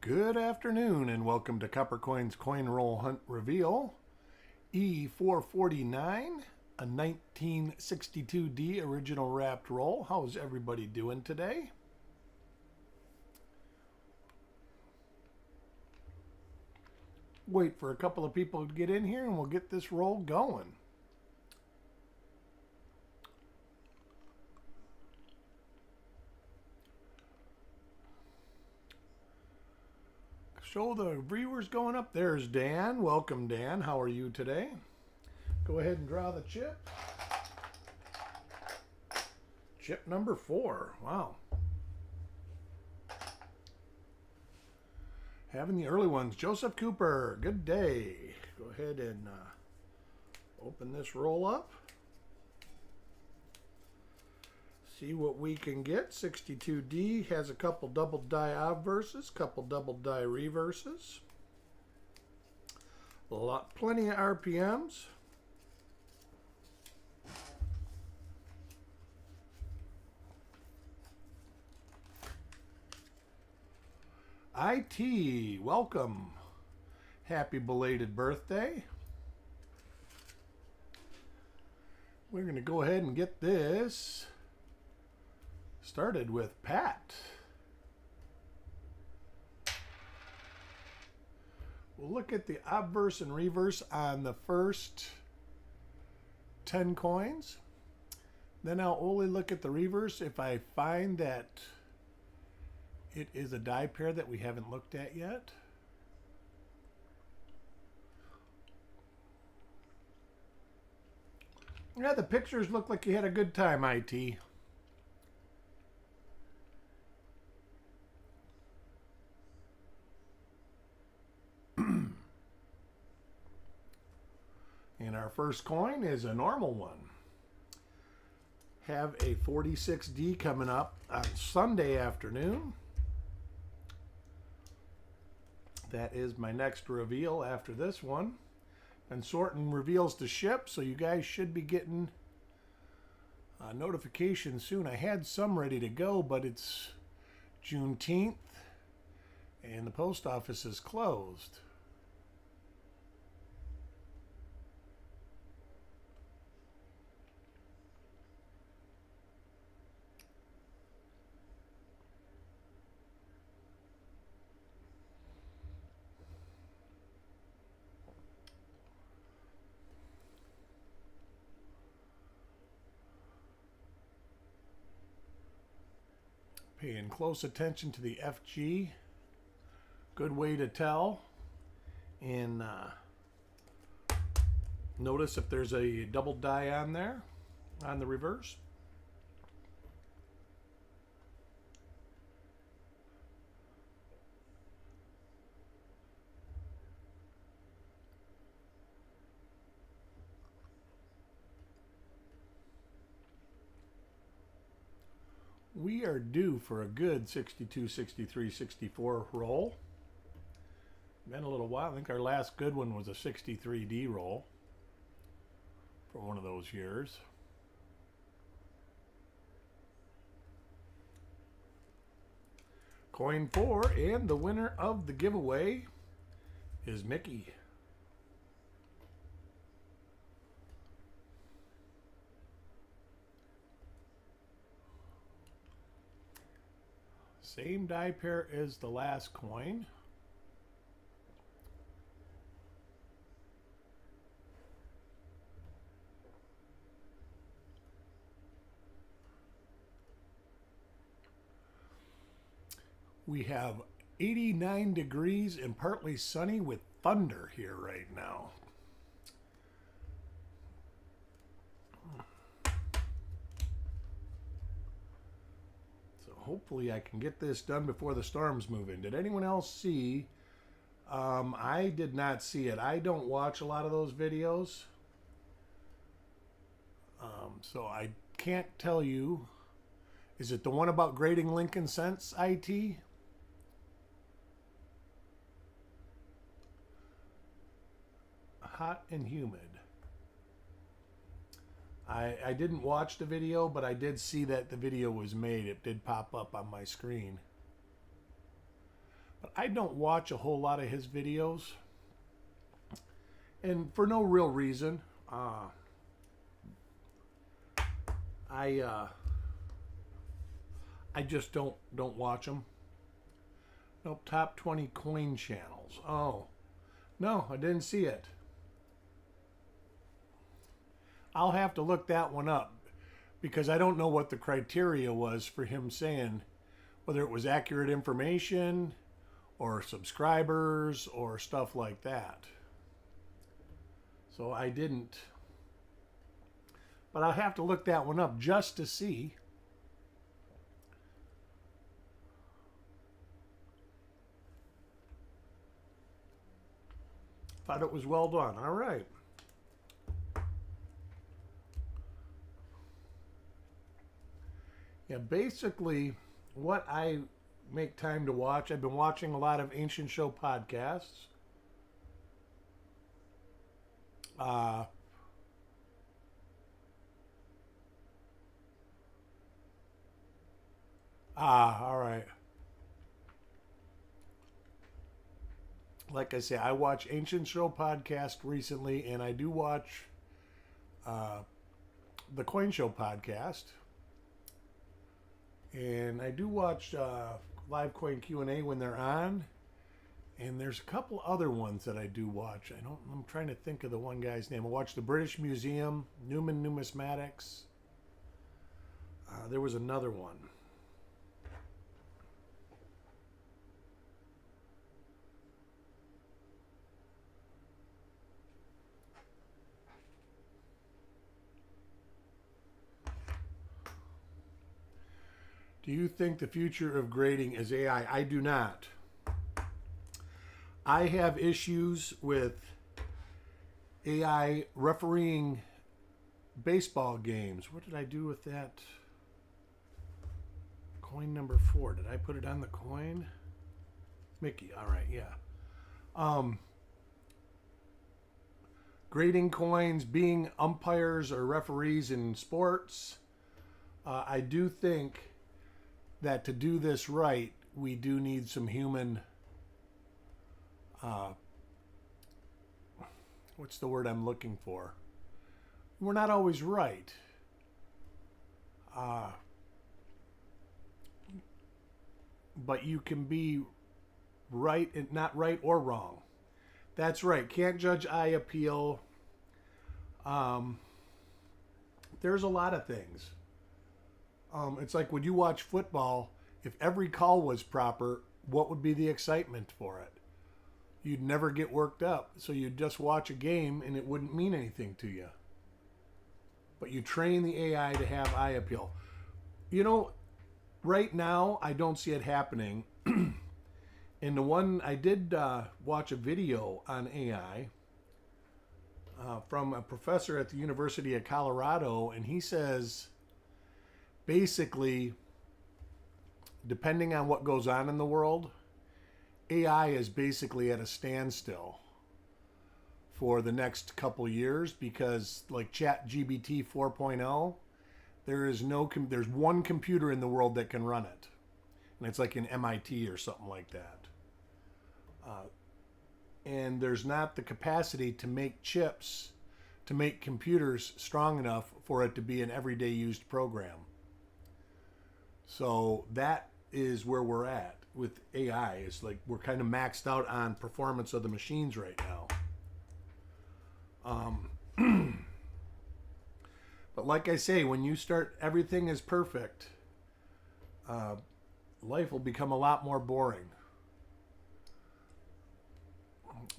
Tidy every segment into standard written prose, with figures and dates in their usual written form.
Good afternoon and welcome to Copper Coins Coin Roll Hunt Reveal E449, a 1962D original wrapped roll. How's everybody doing today? Wait for a couple of people to get in here and we'll get this roll going. Show the viewers going up. There's Dan. Welcome, Dan. How are you today? Go ahead and draw the chip. Chip number 4. Wow. Having the early ones. Joseph Cooper. Good day. Go ahead and open this roll up. See what we can get. 62D has a couple double die obverses, couple double die reverses. Plenty of RPMs. IT, welcome. Happy belated birthday. We're going to go ahead and get this started with Pat. We'll look at the obverse and reverse on the first 10 coins. Then I'll only look at the reverse if I find that it is a die pair that we haven't looked at yet. Yeah, the pictures look like you had a good time, IT. And our first coin is a normal one. Have a 46D coming up on Sunday afternoon. That is my next reveal after this one. And sorting reveals to ship, so you guys should be getting a notification soon. I had some ready to go, but it's Juneteenth and the post office is closed. Paying close attention to the FG. Good way to tell. And notice if there's a double die on there, on the reverse. We are due for a good 62, 63, 64 roll. Been a little while. I think our last good one was a 63D roll for one of those years. Coin 4, and the winner of the giveaway is Mickey. Same die pair as the last coin. We have 89 degrees and partly sunny with thunder here right now. Hopefully I can get this done before the storms move in. Did anyone else see? I did not see it. I don't watch a lot of those videos. So I can't tell you. Is it the one about grading Lincoln cents, IT? Hot and humid. I didn't watch the video, but I did see that the video was made. It did pop up on my screen. But I don't watch a whole lot of his videos, and for no real reason. I just don't watch them. Nope, top 20 coin channels. Oh, no, I didn't see it. I'll have to look that one up because I don't know what the criteria was for him saying whether it was accurate information or subscribers or stuff like that. So I didn't. But I'll have to look that one up just to see. Thought it was well done. All right. Yeah, basically what I make time to watch, I've been watching a lot of Ancient Show podcasts. All right. Like I say, I watch Ancient Show podcast recently, and I do watch the Coin Show podcast. And I do watch Live Coin Q&A when they're on. And there's a couple other ones that I do watch. I'm trying to think of the one guy's name. I watch the British Museum, Newman Numismatics. There was another one. Do you think the future of grading is AI? I do not. I have issues with AI refereeing baseball games. What did I do with that? Coin number 4. Did I put it on the coin? Mickey. All right, yeah. Grading coins, being umpires or referees in sports. I do think that to do this right, we do need some human, what's the word I'm looking for? We're not always right. But you can be right and not right or wrong. That's right. Can't judge eye appeal. There's a lot of things. It's like when you watch football, if every call was proper, what would be the excitement for it? You'd never get worked up. So you'd just watch a game and it wouldn't mean anything to you. But you train the AI to have eye appeal. You know, right now, I don't see it happening. And the one, I did watch a video on AI from a professor at the University of Colorado, and he says, basically, depending on what goes on in the world, AI is basically at a standstill for the next couple years because, like ChatGPT 4.0, there's one computer in the world that can run it, and it's like an MIT or something like that. And there's not the capacity to make chips, to make computers strong enough for it to be an everyday used program. So that is where we're at with AI. It's like we're kind of maxed out on performance of the machines right now. But like I say, when you start, everything is perfect, life will become a lot more boring.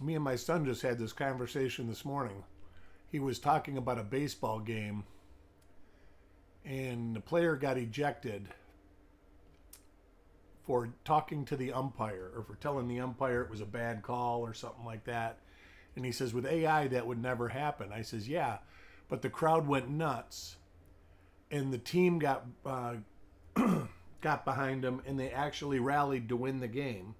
Me and my son just had this conversation this morning. He was talking about a baseball game, and the player got ejected for talking to the umpire or for telling the umpire it was a bad call or something like that. And he says, with AI, that would never happen. I says, yeah, but the crowd went nuts, and the team got got behind them, and they actually rallied to win the game.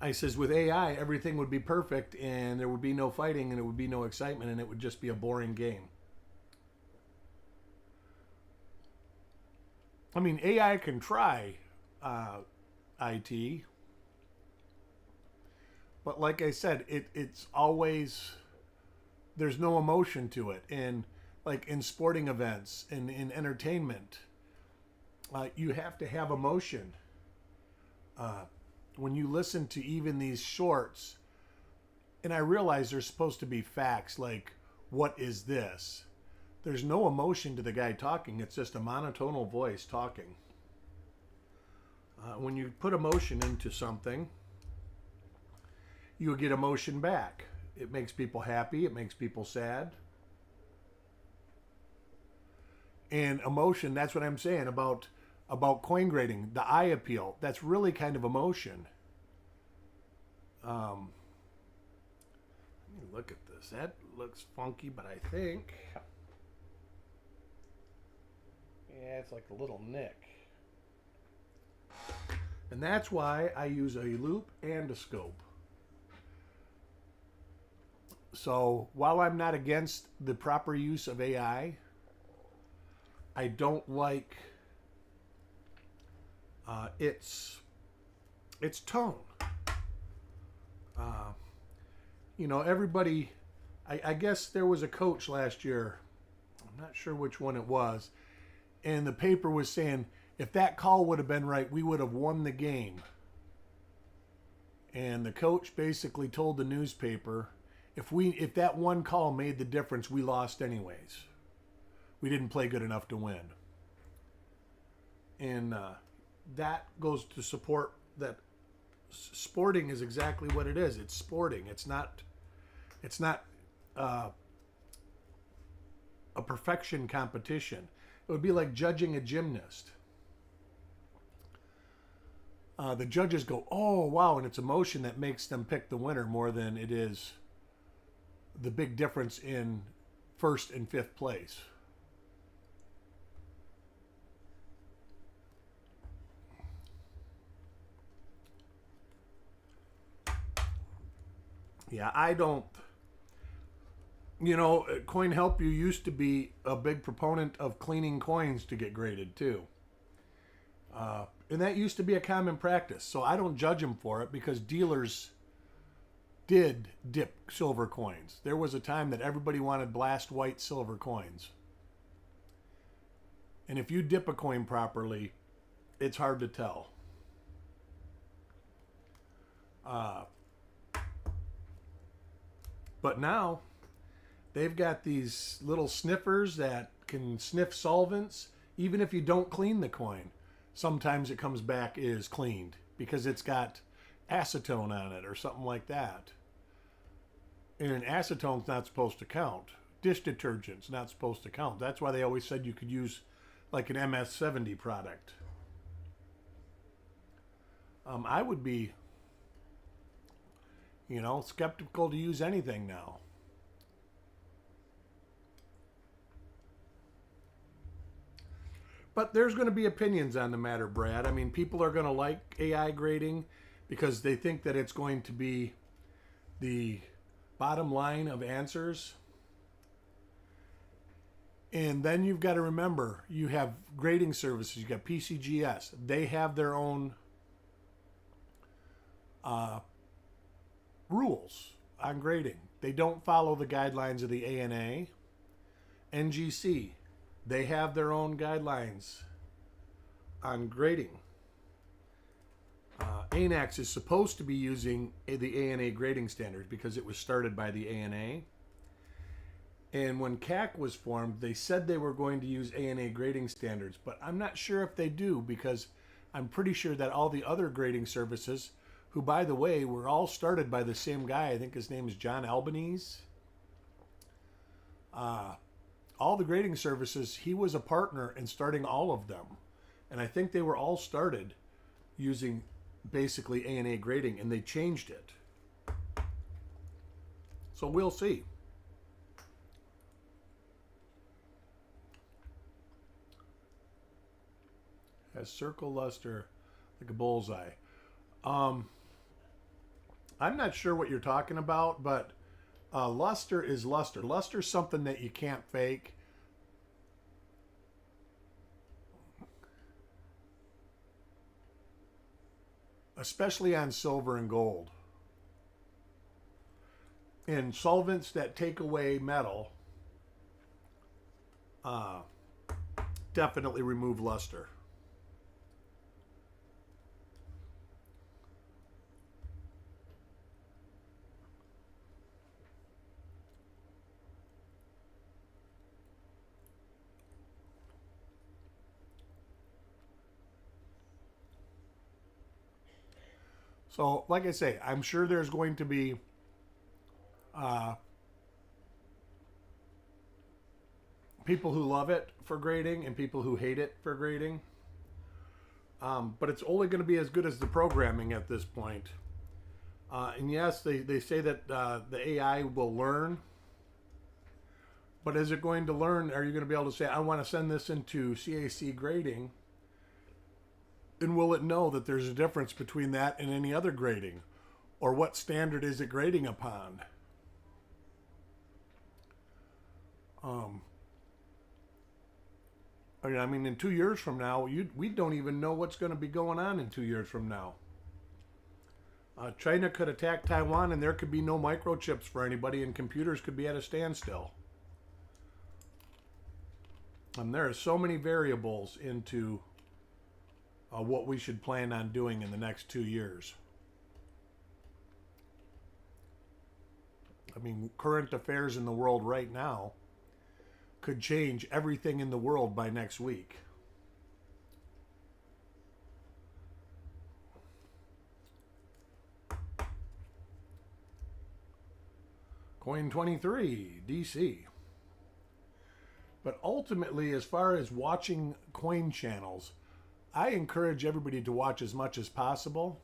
I says, with AI, everything would be perfect, and there would be no fighting, and it would be no excitement, and it would just be a boring game. I mean, AI can try IT. But like I said, it's always, there's no emotion to it. And like in sporting events and in entertainment, you have to have emotion. When you listen to even these shorts, and I realize there's supposed to be facts like, what is this? There's no emotion to the guy talking. It's just a monotonal voice talking. When you put emotion into something, you get emotion back. It makes people happy. It makes people sad. And emotion, that's what I'm saying about coin grading. The eye appeal, that's really kind of emotion. Let me look at this. That looks funky, but I think, yeah, it's like a little nick. And that's why I use a loop and a scope. So while I'm not against the proper use of AI, I don't like its tone. Everybody, I guess there was a coach last year, I'm not sure which one it was, and the paper was saying, if that call would have been right, we would have won the game. And the coach basically told the newspaper, if that one call made the difference, we lost anyways. We didn't play good enough to win. And that goes to support that sporting is exactly what it is. It's sporting. It's not a perfection competition. It would be like judging a gymnast. The judges go, oh, wow, and it's emotion that makes them pick the winner more than it is the big difference in first and fifth place. Yeah, I don't, Coin Help You used to be a big proponent of cleaning coins to get graded too. And that used to be a common practice. So I don't judge them for it because dealers did dip silver coins. There was a time that everybody wanted blast white silver coins. And if you dip a coin properly, it's hard to tell. But now they've got these little sniffers that can sniff solvents. Even if you don't clean the coin, sometimes it comes back is cleaned because it's got acetone on it or something like that. And acetone's not supposed to count. Dish detergent's not supposed to count. That's why they always said you could use like an MS-70 product. I would be, skeptical to use anything now. But there's going to be opinions on the matter, Brad. I mean, people are going to like AI grading because they think that it's going to be the bottom line of answers. And then you've got to remember, you have grading services. You've got PCGS. They have their own rules on grading. They don't follow the guidelines of the ANA. NGC, they have their own guidelines on grading. ANAX is supposed to be using the ANA grading standards because it was started by the ANA. And when CAC was formed, they said they were going to use ANA grading standards, but I'm not sure if they do because I'm pretty sure that all the other grading services, who, by the way, were all started by the same guy, I think his name is John Albanese. All the grading services, he was a partner in starting all of them. And I think they were all started using basically ANA grading, and they changed it. So we'll see. Has circle luster like a bullseye. I'm not sure what you're talking about, but luster is luster. Luster is something that you can't fake. especially on silver and gold. And solvents that take away metal definitely remove luster. So, like I say, I'm sure there's going to be people who love it for grading and people who hate it for grading. But it's only going to be as good as the programming at this point. And yes, they say that the AI will learn. But is it going to learn? Are you going to be able to say, I want to send this into CAC grading? And will it know that there's a difference between that and any other grading? Or what standard is it grading upon? I mean, in 2 years from now, we don't even know what's going to be going on in 2 years from now. China could attack Taiwan and there could be no microchips for anybody and computers could be at a standstill. There are so many variables into what we should plan on doing in the next 2 years. I mean, current affairs in the world right now could change everything in the world by next week. Coin 23, DC. But ultimately, as far as watching coin channels, I encourage everybody to watch as much as possible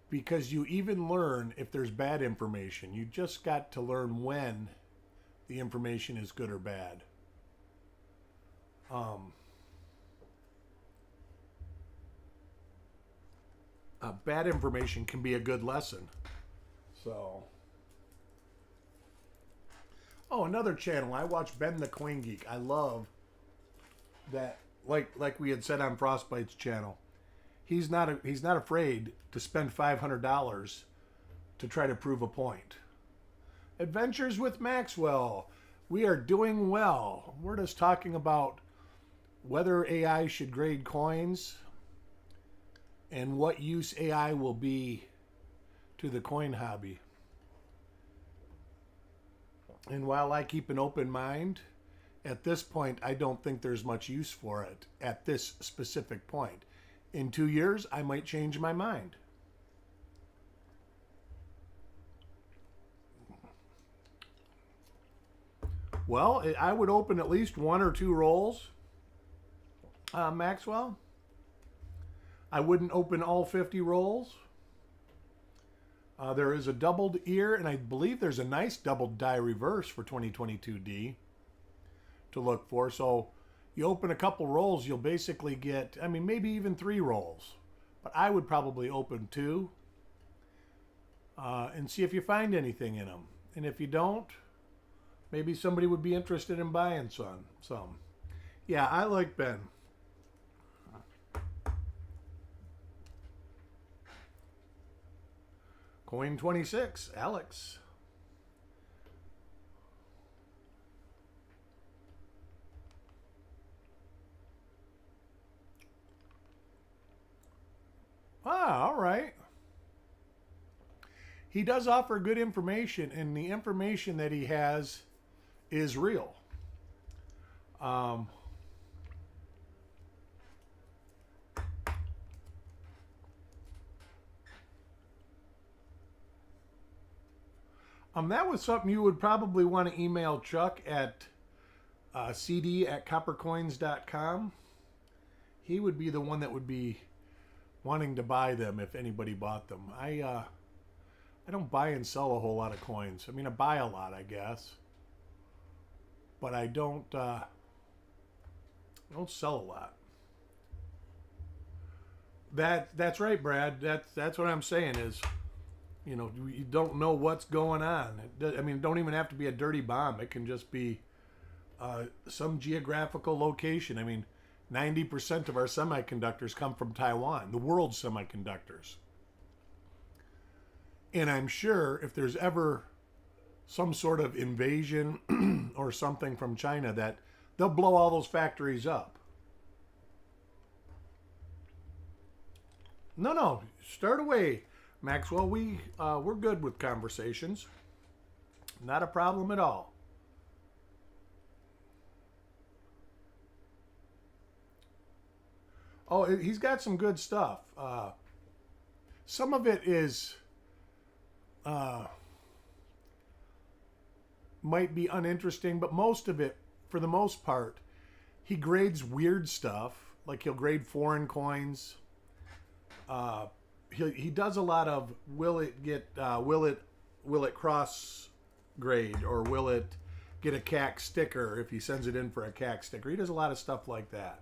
because you even learn if there's bad information. You just got to learn when the information is good or bad. Bad information can be a good lesson. So, another channel. I watch Ben the Coin Geek. I love that. Like we had said on Frostbite's channel, he's not afraid to spend $500 to try to prove a point. Adventures with Maxwell. We are doing well. We're just talking about whether AI should grade coins and what use AI will be to the coin hobby. And while I keep an open mind, at this point, I don't think there's much use for it at this specific point. In 2 years, I might change my mind. Well, I would open at least 1 or 2 rolls, Maxwell. I wouldn't open all 50 rolls. There is a doubled ear, and I believe there's a nice doubled die reverse for 2022D to look for. So you open a couple rolls, you'll basically get, I mean, maybe even 3 rolls. But I would probably open 2 and see if you find anything in them. And if you don't, maybe somebody would be interested in buying some. Yeah, I like Ben. Coin 26, Alex. All right. He does offer good information, and the information that he has is real. That was something you would probably want to email Chuck at cd@coppercoins.com. He would be the one that would be wanting to buy them if anybody bought them. I don't buy and sell a whole lot of coins. I mean, I buy a lot, I guess, but I don't sell a lot. That's right, Brad. That's what I'm saying is, you know, you don't know what's going on. I mean, it don't even have to be a dirty bomb. It can just be some geographical location. I mean, 90% of our semiconductors come from Taiwan, the world's semiconductors. And I'm sure if there's ever some sort of invasion or something from China, that they'll blow all those factories up. No, start away, Maxwell. We're good with conversations. Not a problem at all. Oh, he's got some good stuff. Some of it is might be uninteresting, but most of it, for the most part, he grades weird stuff. Like he'll grade foreign coins. He does a lot of will it cross grade, or will it get a CAC sticker if he sends it in for a CAC sticker. He does a lot of stuff like that.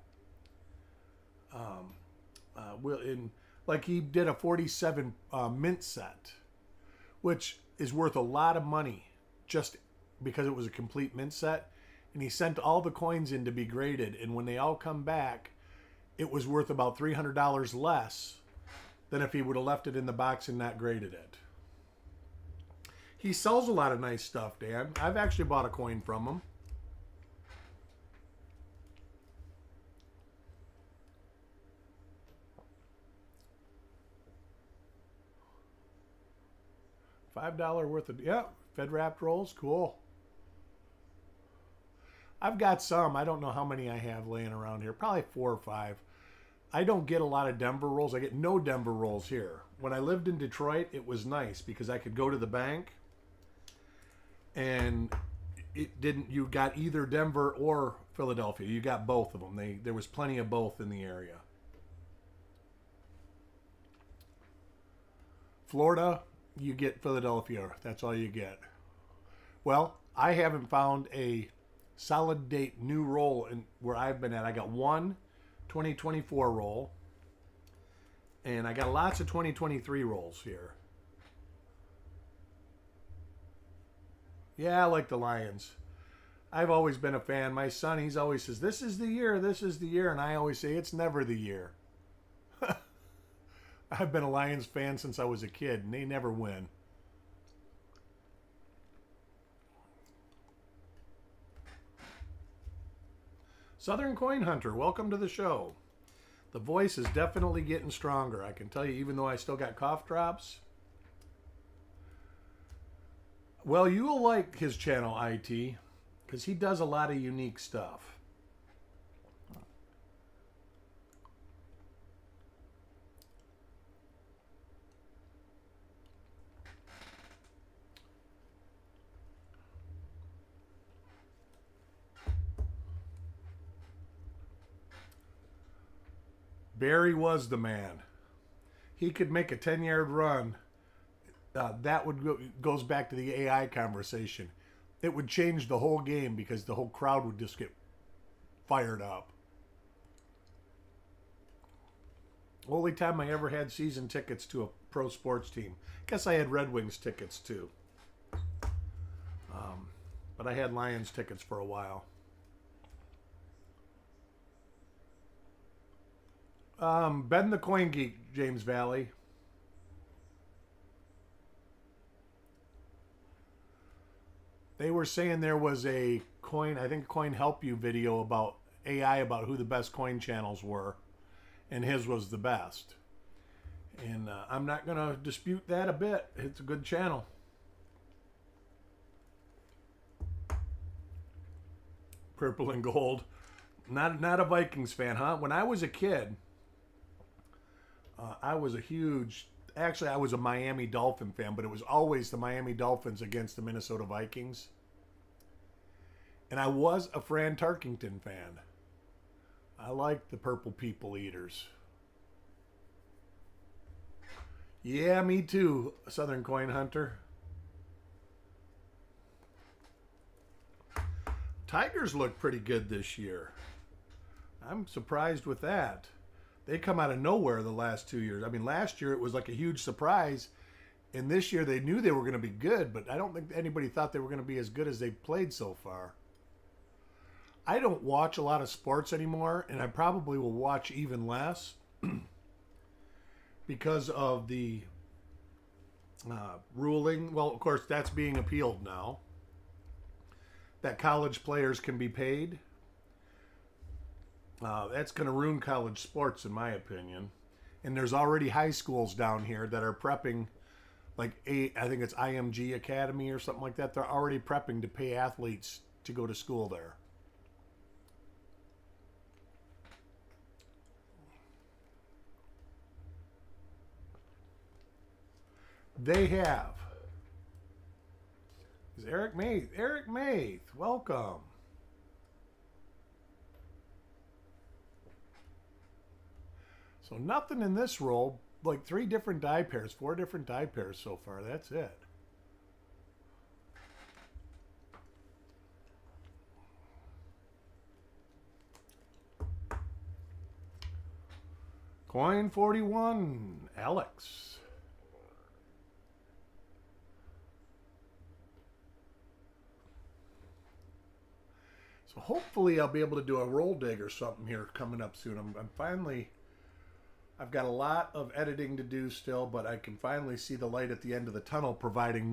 Like he did a 47 mint set, which is worth a lot of money just because it was a complete mint set, and he sent all the coins in to be graded, and when they all come back, it was worth about $300 less than if he would have left it in the box and not graded it. He sells a lot of nice stuff, Dan. I've actually bought a coin from him. $5 worth of, yeah, Fed wrapped rolls, cool. I've got some. I don't know how many I have laying around here. Probably 4 or 5. I don't get a lot of Denver rolls. I get no Denver rolls here. When I lived in Detroit, it was nice because I could go to the bank and it didn't. You got either Denver or Philadelphia. You got both of them. There was plenty of both in the area. Florida, you get Philadelphia. That's all you get. Well, I haven't found a solid date new roll in where I've been at. I got one 2024 roll, and I got lots of 2023 rolls here. Yeah, I like the Lions. I've always been a fan. My son, he's always says, this is the year, and I always say, it's never the year. I've been a Lions fan since I was a kid, and they never win. Southern Coin Hunter, welcome to the show. The voice is definitely getting stronger. I can tell you, even though I still got cough drops. Well, you'll like his channel, IT, because he does a lot of unique stuff. Barry was the man. He could make a 10-yard run. That goes back to the AI conversation. It would change the whole game because the whole crowd would just get fired up. Only time I ever had season tickets to a pro sports team. Guess I had Red Wings tickets too. But I had Lions tickets for a while. Ben the Coin Geek, James Valley. They were saying there was a coin, I think Coin Help You video about AI, about who the best coin channels were, and his was the best. And I'm not going to dispute that a bit. It's a good channel. Purple and gold. Not a Vikings fan, huh? When I was a kid, I was I was a Miami Dolphin fan, but it was always the Miami Dolphins against the Minnesota Vikings. And I was a Fran Tarkington fan. I liked the Purple People Eaters. Yeah, me too, Southern Coin Hunter. Tigers look pretty good this year. I'm surprised with that. They come out of nowhere the last 2 years. I mean, last year it was like a huge surprise, and this year they knew they were going to be good, but I don't think anybody thought they were going to be as good as they've played so far. I don't watch a lot of sports anymore, and I probably will watch even less because of the ruling. Well, of course, that's being appealed now, that college players can be paid. That's going to ruin college sports, in my opinion. And there's already high schools down here that are prepping, like I think it's IMG Academy or something like that. They're already prepping to pay athletes to go to school there. They have. Is Eric Maith? Eric Maith, welcome. So nothing in this roll, like 3 different die pairs, 4 different die pairs so far. That's it. Coin 41, Alex. So hopefully I'll be able to do a roll dig or something here coming up soon. I'm finally, I've got a lot of editing to do still, but I can finally see the light at the end of the tunnel, providing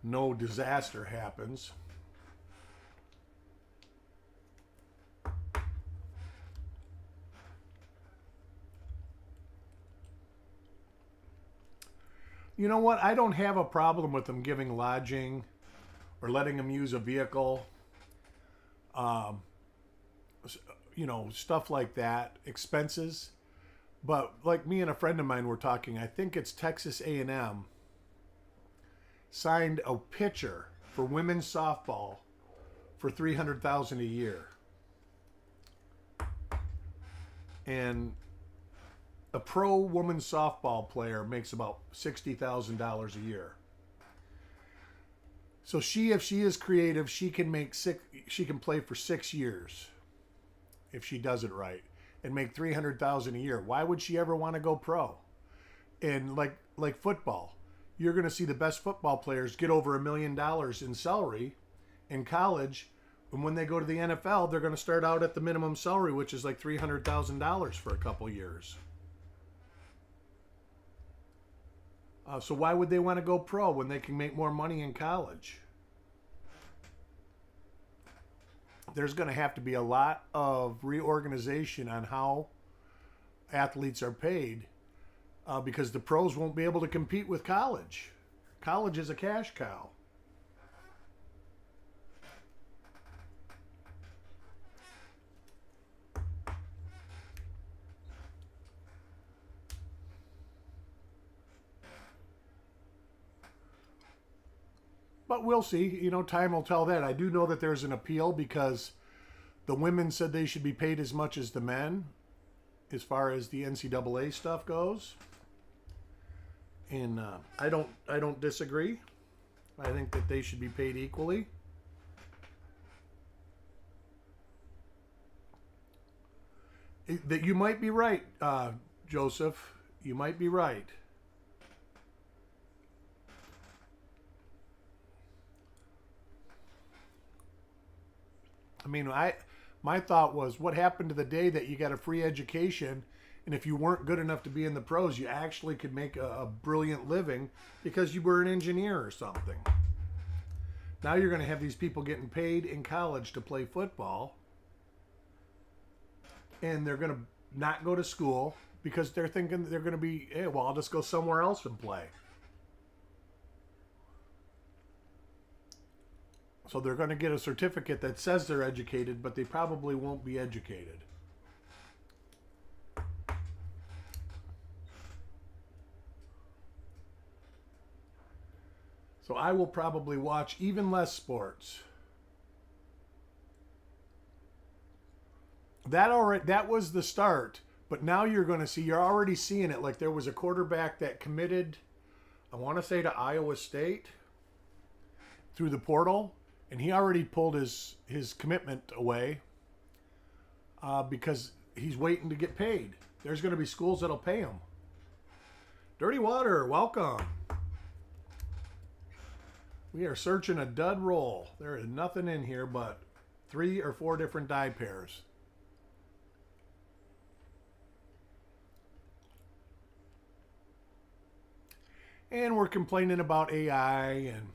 no disaster happens. You know what? I don't have a problem with them giving lodging or letting them use a vehicle. You know, stuff like that, expenses. But like me and a friend of mine were talking, I think it's Texas A&M signed a pitcher for women's softball for $300,000 a year. And a pro women's softball player makes about $60,000 a year. So if she is creative, she can play for 6 years if she does it right and make $300,000 a year. Why would she ever want to go pro? And like football, you're going to see the best football players get over $1 million in salary in college, and when they go to the NFL, they're going to start out at the minimum salary, which is like $300,000 for a couple years. So why would they want to go pro when they can make more money in college? There's going to have to be a lot of reorganization on how athletes are paid because the pros won't be able to compete with college. College is a cash cow. But we'll see. You know, time will tell that. I do know that there's an appeal because the women said they should be paid as much as the men as far as the NCAA stuff goes. And I don't disagree. I think that they should be paid equally. That you might be right, Joseph. You might be right. I mean, my thought was, what happened to the day that you got a free education, and if you weren't good enough to be in the pros, you actually could make a brilliant living because you were an engineer or something. Now you're going to have these people getting paid in college to play football, and they're going to not go to school because they're thinking they're going to be, hey, well, I'll just go somewhere else and play. So they're going to get a certificate that says they're educated, but they probably won't be educated. So I will probably watch even less sports. That was the start, but now you're already seeing it. Like there was a quarterback that committed, I want to say to Iowa State through the portal. And he already pulled his commitment away because he's waiting to get paid. There's going to be schools that'll pay him. Dirty Water, welcome. We are searching a dud roll. There is nothing in here but 3 or 4 different die pairs. And we're complaining about AI and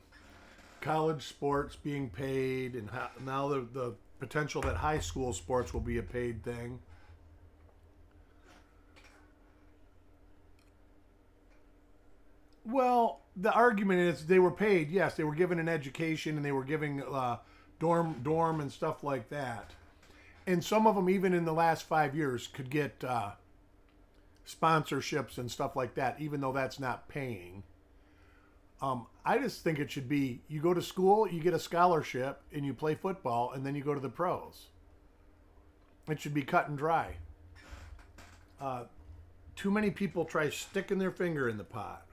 college sports being paid, and now the potential that high school sports will be a paid thing. Well, the argument is they were paid. Yes, they were given an education and they were giving dorm and stuff like that. And some of them, even in the last 5 years, could get sponsorships and stuff like that, even though that's not paying. I just think it should be, you go to school, you get a scholarship, and you play football, and then you go to the pros. It should be cut and dry. Too many people try sticking their finger in the pot.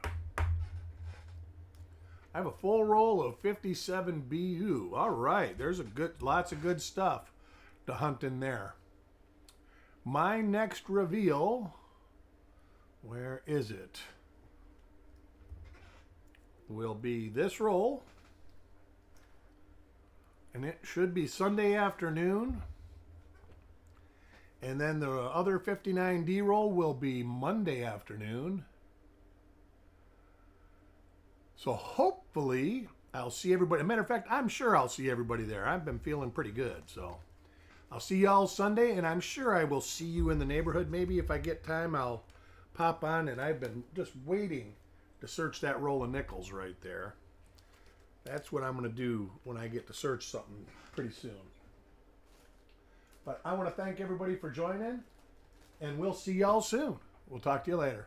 I have a full roll of 57 BU. All right, there's lots of good stuff to hunt in there. My next reveal, where is it? Will be this roll, and it should be Sunday afternoon, and then the other 59D roll will be Monday afternoon. So hopefully I'll see everybody. As a matter of fact, I'm sure I'll see everybody there. I've been feeling pretty good, so I'll see y'all Sunday, and I'm sure I will see you in the neighborhood. Maybe if I get time, I'll pop on, and I've been just waiting to search that roll of nickels right there. That's what I'm going to do when I get to search something pretty soon. But I want to thank everybody for joining, and we'll see y'all soon. We'll talk to you later.